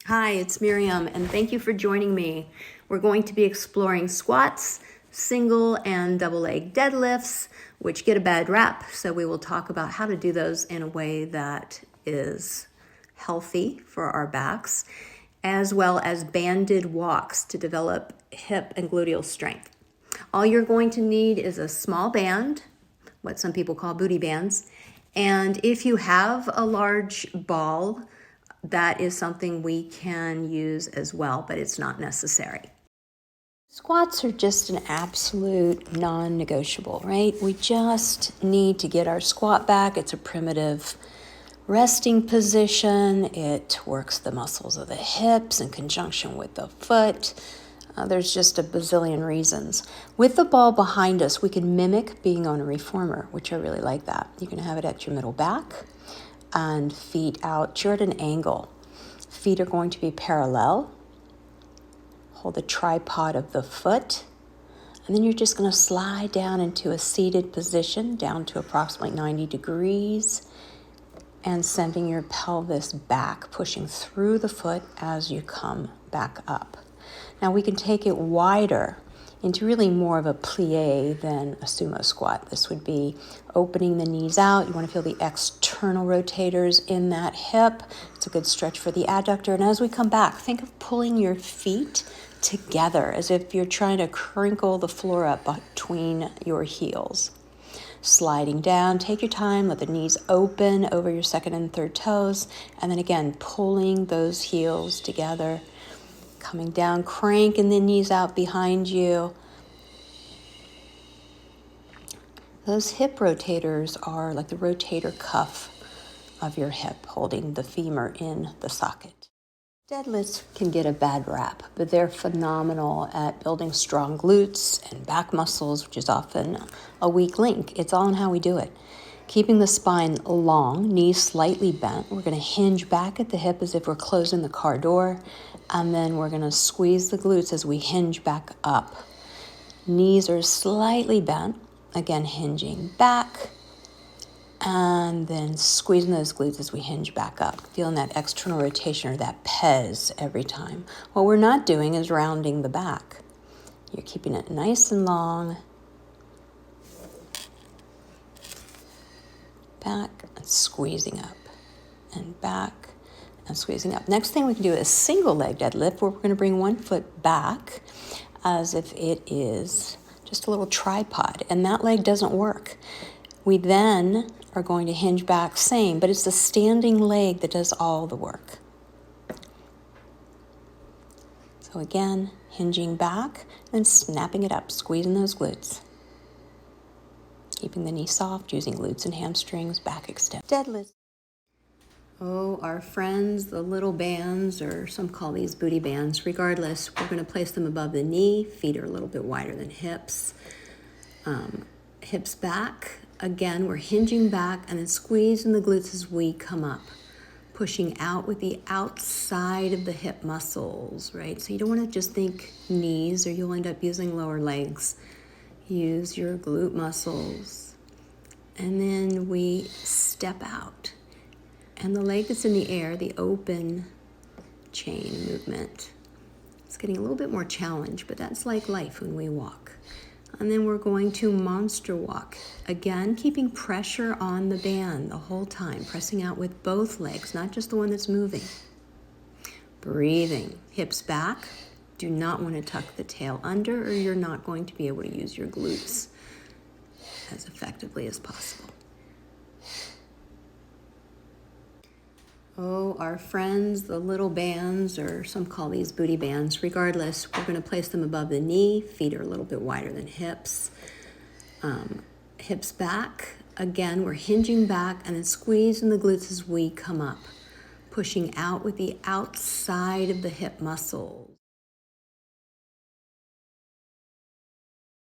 Hi, it's Miriam, and thank you for joining me. We're going to be exploring squats, single and double leg deadlifts, which get a bad rap. So we will talk about how to do those in a way that is healthy for our backs, as well as banded walks to develop hip and gluteal strength. All you're going to need is a small band, what some people call booty bands, and if you have a large ball, that is something we can use as well, but it's not necessary. Squats are just an absolute non-negotiable, right? We just need to get our squat back. It's a primitive resting position. It works the muscles of the hips in conjunction with the foot. There's just a bazillion reasons. With the ball behind us, we can mimic being on a reformer, which I really like that. You can have it at your middle back and feet out. You're at an angle. Feet are going to be parallel. Hold the tripod of the foot. And then you're just going to slide down into a seated position, down to approximately 90 degrees, and sending your pelvis back, pushing through the foot as you come back up. Now we can take it wider into really more of a plie than a sumo squat. This would be opening the knees out. You want to feel the external rotators in that hip. It's a good stretch for the adductor. And as we come back, think of pulling your feet together as if you're trying to crinkle the floor up between your heels. Sliding down, take your time, let the knees open over your second and third toes, and then again, pulling those heels together. Coming down, cranking the knees out behind you. Those hip rotators are like the rotator cuff of your hip, holding the femur in the socket. Deadlifts can get a bad rap, but they're phenomenal at building strong glutes and back muscles, which is often a weak link. It's all in how we do it. Keeping the spine long, knees slightly bent. We're going to hinge back at the hip as if we're closing the car door. And then we're going to squeeze the glutes as we hinge back up. Knees are slightly bent. Again, hinging back. And then squeezing those glutes as we hinge back up. Feeling that external rotation or that pez every time. What we're not doing is rounding the back. You're keeping it nice and long. Back and squeezing up. And back. And squeezing up. Next thing we can do is single leg deadlift, where we're going to bring one foot back as if it is just a little tripod, and that leg doesn't work. We then are going to hinge back, same, but it's the standing leg that does all the work. So again, hinging back and snapping it up, squeezing those glutes. Keeping the knee soft, using glutes and hamstrings, back extend. Deadlift. Oh, our friends, the little bands, or some call these booty bands. Regardless, we're going to place them above the knee. Feet are a little bit wider than hips. Hips back. Again, we're hinging back and then squeezing the glutes as we come up. Pushing out with the outside of the hip muscles, right? So you don't want to just think knees or you'll end up using lower legs. Use your glute muscles. And then we step out. And the leg that's in the air, the open chain movement, it's getting a little bit more challenge, but that's like life when we walk. And then we're going to monster walk. Again, keeping pressure on the band the whole time, pressing out with both legs, not just the one that's moving. Breathing, hips back. Do not want to tuck the tail under or you're not going to be able to use your glutes as effectively as possible. Oh, our friends, the little bands, or some call these booty bands. Regardless, we're going to place them above the knee. Feet are a little bit wider than hips. Hips back. Again, we're hinging back and then squeezing the glutes as we come up. Pushing out with the outside of the hip muscles.